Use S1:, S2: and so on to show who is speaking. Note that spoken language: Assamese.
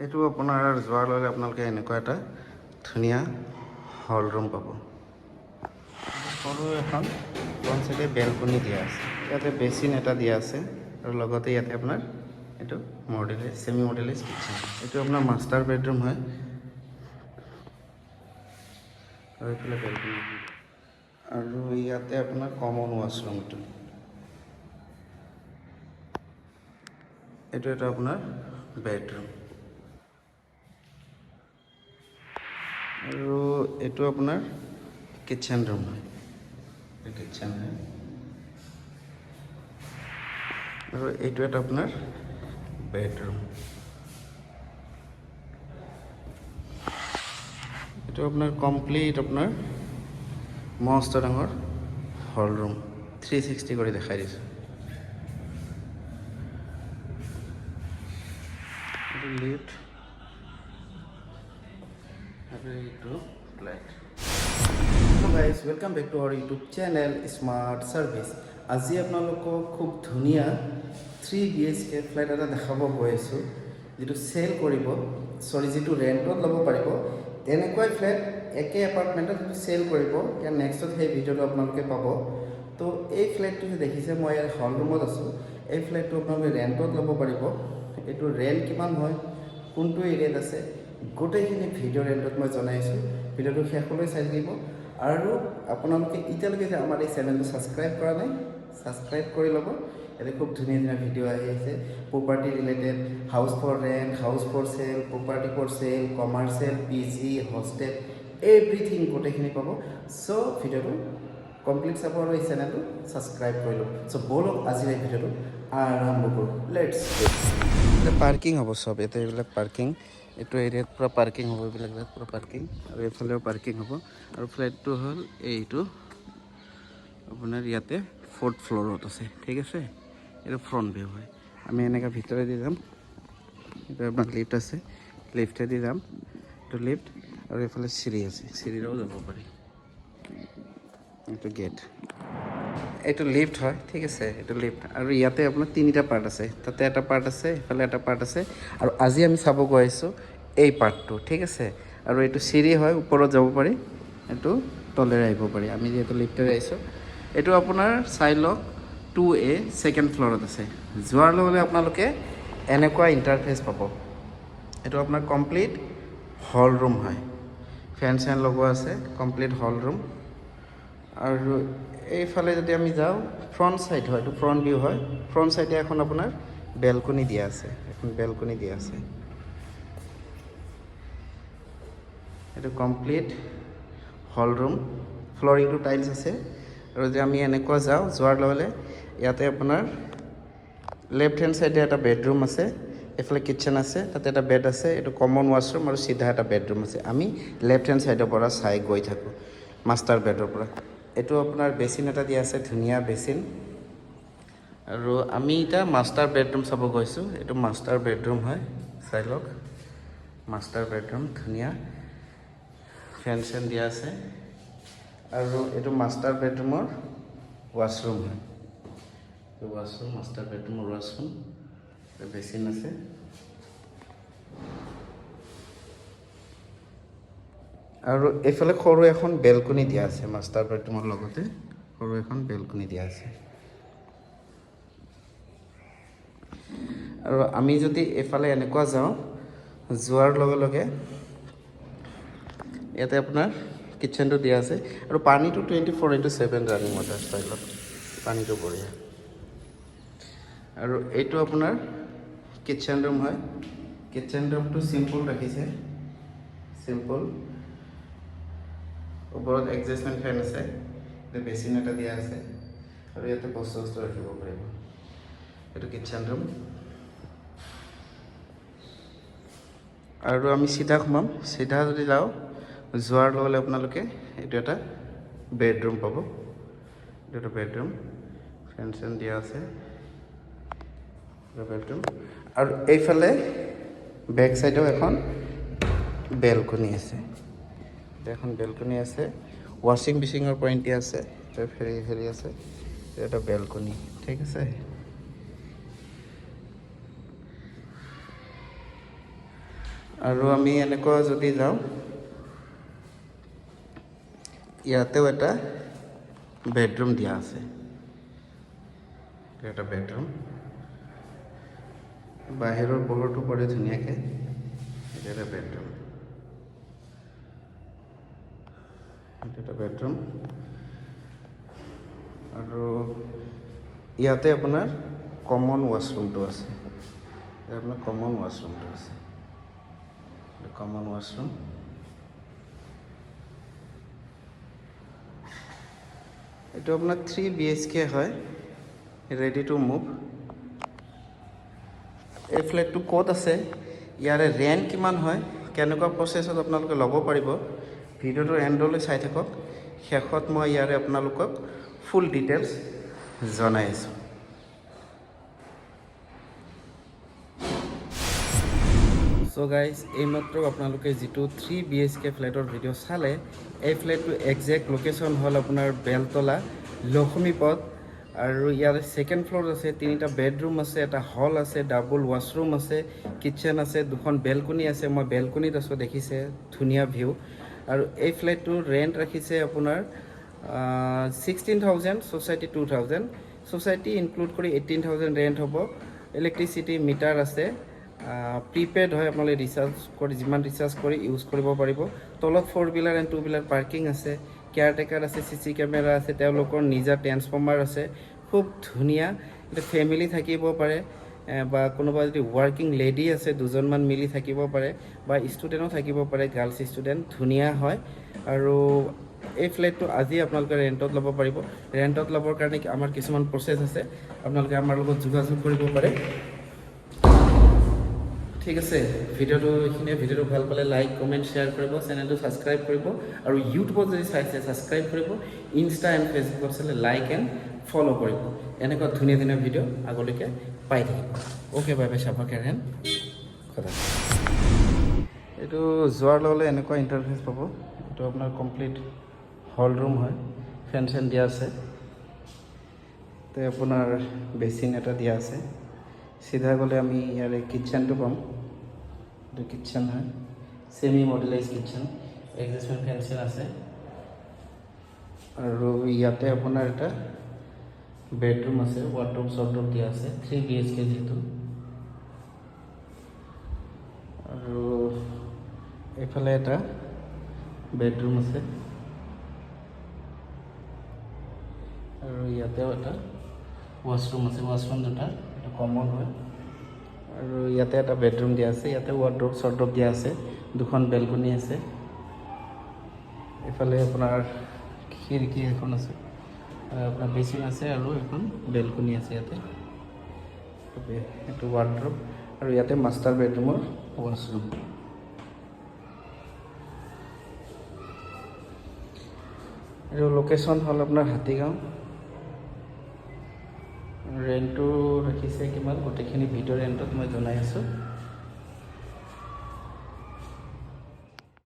S1: এইটো আপোনাৰ যোৱাৰ লগে আপোনালোকে এনেকুৱা এটা ধুনীয়া হল ৰুম পাব। সৰু এখন ফ্ৰণ্ট চাইডে বেলকনি দিয়া আছে, ইয়াতে বেচিন এটা দিয়া আছে আৰু লগতে ইয়াতে আপোনাৰ এইটো মডেলাইজ সেমি মডেলাইজ কিচেন। এইটো আপোনাৰ মাষ্টাৰ বেডৰুম হয় আৰু এইফালে বেলকনি আৰু ইয়াতে আপোনাৰ কমন ৱাছৰুমটো। এইটো এটা আপোনাৰ বেডৰুম আৰু এইটো আপোনাৰ কিচেন ৰুম হয়, কিচেন হয় আৰু এইটো এটা আপোনাৰ বেডৰুম। এইটো আপোনাৰ কমপ্লিট আপোনাৰ মস্ত ডাঙৰ হল ৰুম, 360 কৰি দেখাই দিছোঁ। এইটো লিফ্ট আৰু এইটো flight. Hello' guys, welcome back to our YouTube channel smart service. আজি আপোনালোকক খুব ধুনীয়া 3 BHK ফ্লাইট এটা দেখাব গৈ আছোঁ, যিটো চেল কৰিব, যিটো ৰেণ্টত ল'ব পাৰিব। তেনেকুৱাই ফ্লেট একে এপাৰ্টমেণ্টত যিটো চেল কৰিব, ইয়াৰ নেক্সটত সেই ভিডিঅ'টো আপোনালোকে পাব। তো এই ফ্লেটটো যে দেখিছে, মই ইয়াৰ হল ৰুমত আছোঁ। এই ফ্লেটটো আপোনালোকে ৰেণ্টত ল'ব পাৰিব। এইটো ৰেণ্ট কিমান হয়, কোনটো এৰিয়াত আছে, গোটেইখিনি ভিডিঅ'ৰ এণ্ডত মই জনাইছোঁ। ভিডিঅ'টো শেষলৈ চাই থাকিব আৰু আপোনালোকে এতিয়ালৈকে যে আমাৰ এই চেনেলটো ছাবস্ক্ৰাইব কৰা নাই, ছাবস্ক্ৰাইব কৰি ল'ব। ইয়াতে খুব ধুনীয়া ধুনীয়া ভিডিঅ' আহি আছে, property related, house for rent, house for sale, property for sale, commercial, PG, hostel, everything গোটেইখিনি পাব। চ' ভিডিঅ'টো কমপ্লিট চাব আৰু এই চেনেলটো ছাবস্ক্ৰাইব কৰি ল'ব। চ' ব'লক আজিৰ এই ভিডিঅ'টো আৰম্ভ কৰোঁ। লেটছ পাৰ্কিং হ'ব চব, ইয়াতে এইবিলাক পাৰ্কিং, এইটো এৰিয়াত পূৰা পাৰ্কিং হ'ব, এইবিলাক জেগাত পূৰা পাৰ্কিং আৰু এইফালেও পাৰ্কিং হ'ব। আৰু ফ্লাইটটো হ'ল এইটো আপোনাৰ ইয়াতে 4th ফ্ল'ৰত আছে, ঠিক আছে। এইটো ফ্ৰণ্ট ভিউ হয়। আমি এনেকৈ ভিতৰেদি যাম, এইটো আপোনাৰ লিফ্ট আছে, লিফ্টেদি যাম, এইটো লিফ্ট আৰু এইফালে চিৰি আছে, চিৰিৰেও যাব পাৰি। এইটো গেট, এইটো লিফ্ট হয়, ঠিক আছে, এইটো লিফ্ট। আৰু ইয়াতে আপোনাৰ 3টা পাৰ্ট আছে, তাতে এটা পাৰ্ট আছে, এইফালে এটা পাৰ্ট আছে। আৰু আজি আমি চাব গৈ আহিছোঁ এই পাৰ্টটো, ঠিক আছে। আৰু এইটো চিৰি হয়, ওপৰত যাব পাৰি, এইটো তলেৰে আহিব পাৰি। আমি যিহেতু লিফ্টেৰে আহিছোঁ, এইটো আপোনাৰ চাই লওক 2A ছেকেণ্ড ফ্ল'ৰত আছে। যোৱাৰ লগে লগে আপোনালোকে এনেকুৱা ইণ্টাৰফেচ পাব। এইটো আপোনাৰ কমপ্লিট হল ৰুম হয়, ফেন চেন লগোৱা আছে, কমপ্লিট হল ৰুম। আৰু এইফালে যদি আমি যাওঁ, ফ্ৰণ্ট চাইড হয়, এইটো ফ্ৰণ্ট ভিউ হয়। ফ্ৰণ্ট চাইডে এখন আপোনাৰ বেলকনি দিয়া আছে, এখন বেলকনি দিয়া আছে। এইটো কমপ্লিট হল ৰুম, ফ্ল'ৰিংটো টাইলছ আছে। আৰু যে আমি এনেকুৱা যাওঁ, যোৱাৰ লগে লগে ইয়াতে আপোনাৰ লেফ্ট হেণ্ড চাইডে এটা বেডৰুম আছে, এইফালে কিটচেন আছে, তাতে এটা বেড আছে, এইটো কমন ৱাছৰুম আৰু চিধা এটা বেডৰুম আছে। আমি লেফ্ট হেণ্ড চাইডৰ পৰা চাই গৈ থাকোঁ, মাষ্টাৰ বেডৰ পৰা। এইটো আপোনাৰ বেচিন এটা দিয়া আছে, ধুনীয়া বেচিন। আৰু আমি এতিয়া মাষ্টাৰ বেডৰুম চাব গৈছোঁ। এইটো মাষ্টাৰ বেডৰুম হয়, চাই লওক, মাষ্টাৰ বেডৰুম ধুনীয়া, ফেন চেন দিয়া আছে। আৰু এইটো মাষ্টাৰ বেডৰুমৰ ৱাছৰুম হয়, এইটো ৱাছৰুম, মাষ্টাৰ বেডৰুমৰ ৱাছৰুম, বেচিন আছে। আৰু এইফালে সৰু এখন বেলকনি দিয়া আছে, মাষ্টাৰ বেডৰুমৰ লগতে সৰু এখন বেলকনি দিয়া আছে। আৰু আমি যদি এইফালে এনেকুৱা যাওঁ, যোৱাৰ লগে লগে ইয়াতে আপোনাৰ কিটচেনটো দিয়া আছে। আৰু পানীটো 24/7 ৰানিং ৱাটাৰ ষ্টাইলত, পানীটো বঢ়িয়া। আৰু এইটো আপোনাৰ কিটচেন ৰুম হয়, কিটচেন ৰুমটো চিম্পল ৰাখিছে, চিম্পল। ওপৰত এডজাষ্টমেণ্ট ফেন আছে, বেচিন এটা দিয়া আছে আৰু ইয়াতে বস্তু ৰাখিব পাৰিব। এইটো কিটচেন ৰুম। আৰু আমি চিধা সোমাম, চিধা যদি যাওঁ, যোৱাৰ লগে লগে আপোনালোকে এইটো এটা বেডৰুম পাব। এইটো এটা বেডৰুম, ফেন চেন দিয়া আছে, বেডৰুম। আৰু এইফালে বেক চাইডেও এখন বেলকনি আছে, এখন বেলকনি আছে, ৱাশ্বিং মেচিনৰ পইণ্ট দিয়া আছে, হেৰি আছে, এটা বেলকনি, ঠিক আছে। আৰু আমি এনেকুৱা যদি যাওঁ ইয়াতেও এটা বেডৰুম দিয়া আছে এটা বেডৰুম বাহিৰৰ পোহৰটো পৰে ধুনীয়াকৈ এটা এটা বেডৰুম এটা বেডৰুম আৰু ইয়াতে আপোনাৰ কমন ৱাশৰুমটো আছে আপোনাৰ কমন ৱাশৰুমটো আছে কমন ৱাশৰুম এইটো আপোনাৰ 3 BHK হয় ৰেডি টু মুভ এই ফ্লেটটো ক'ত আছে ইয়াৰে ৰেণ্ট কিমান হয় কেনেকুৱা প্ৰচেছত আপোনালোকে ল'ব পাৰিব ভিডিঅ'টো এণ্ডলৈ চাই থাকক শেষত মই ইয়াৰে আপোনালোকক ফুল ডিটেইলছ জনাই আছোঁ সো গাইজ এইমাত্ৰ আপোনালোকে যিটো 3 BHK ফ্লেটৰ ভিডিঅ' চালে এই ফ্লেটটো একজেক্ট লোকেশ্যন হ'ল আপোনাৰ বেলতলা লক্ষ্মীপথ আৰু ইয়াৰ ছেকেণ্ড ফ্ল'ৰত আছে 3টা বেডৰুম আছে এটা হল আছে ডাবল ৱাশৰুম আছে কিটচেন আছে 2খন বেলকনি আছে মই বেলকনিত আছোঁ দেখিছে ধুনীয়া ভিউ আৰু এই ফ্লেটটোৰ ৰেণ্ট ৰাখিছে আপোনাৰ 16,000 সোসাইটি 2,000 সোসাইটি ইনক্লুড কৰি 18,000 ৰেণ্ট হ'ব ইলেক্ট্ৰিচিটি মিটাৰ আছে প্ৰিপেড হয় আপোনালোকে ৰিচাৰ্জ কৰি যিমান ৰিচাৰ্জ কৰি ইউজ কৰিব পাৰিব তলত 4 হুইলাৰ এণ্ড 2 হুইলাৰ পাৰ্কিং আছে কেয়াৰটেকাৰ আছে CC কেমেৰা আছে তেওঁলোকৰ নিজা ট্ৰেন্সফৰ্মাৰ আছে খুব ধুনীয়া এটা ফেমিলি থাকিব পাৰে বা কোনোবা যদি ৱাৰ্কিং লেডি আছে দুজনমান মিলি থাকিব পাৰে বা ষ্টুডেণ্টো থাকিব পাৰে গাৰ্লছ ষ্টুডেণ্ট ধুনীয়া হয় আৰু এই ফ্লেটটো আজি আপোনালোকে ৰেণ্টত ল'ব পাৰিব ৰেণ্টত ল'বৰ কাৰণে আমাৰ কিছুমান প্ৰচেছ আছে আপোনালোকে আমাৰ লগত যোগাযোগ কৰিব পাৰে ঠিক আছে ভিডিঅ'টো এইখিনিয়ে ভিডিঅ'টো ভাল পালে লাইক কমেণ্ট শ্বেয়াৰ কৰিব চেনেলটো ছাবস্ক্ৰাইব কৰিব আৰু ইউটিউবত যদি চাইছে ছাবস্ক্ৰাইব কৰিব ইনষ্টা এণ্ড ফেচবুকত চালে লাইক এণ্ড ফ'ল' কৰিব এনেকুৱা ধুনীয়া ধুনীয়া ভিডিঅ' আগলৈকে পাই থাকিব অ'কে বাই বাই চাবা কেৰেন খোদা এইটো যোৱাৰ লগে লগে এনেকুৱা ইণ্টাৰফেচ পাব এইটো আপোনাৰ কমপ্লিট হল ৰুম হয় ফেন চেন দিয়া আছে তো আপোনাৰ বেচিন এটা দিয়া আছে চিধা গ'লে আমি ইয়াৰে কিটচেনটো পাম এইটো কিটচেন হয় ছেমি মডেলাইজ কিটচেন এডজাষ্টমেণ্ট ফেন চেন আছে আৰু ইয়াতে আপোনাৰ এটা বেডৰুম আছে ৱাৰ্ডৰোব চৰ্ডৰোব দিয়া আছে 3 BHK যিহেতু আৰু এইফালে এটা বেডৰুম আছে আৰু ইয়াতেও এটা ৱাশৰুম আছে ৱাশৰুম দুটা এটা কমন হয় আৰু ইয়াতে এটা বেডৰুম দিয়া আছে ইয়াতে ৱাৰ্ডৰোব চৰ্ডৰোব দিয়া আছে 2খন বেলকনি আছে এইফালে আপোনাৰ খিৰিকী এখন আছে আপোনাৰ বেচিন আছে আৰু এখন বেলকনি আছে ইয়াতে এইটো ৱাৰ্ডৰোব আৰু ইয়াতে মাষ্টাৰ বেডৰুমৰ ৱাশৰুম আৰু লোকেশ্যন হ'ল আপোনাৰ হাতীগাঁও ৰেণ্টটো ৰাখিছে কিমান গোটেইখিনি ভিডিঅ' ৰেণ্টত মই জনাই আছোঁ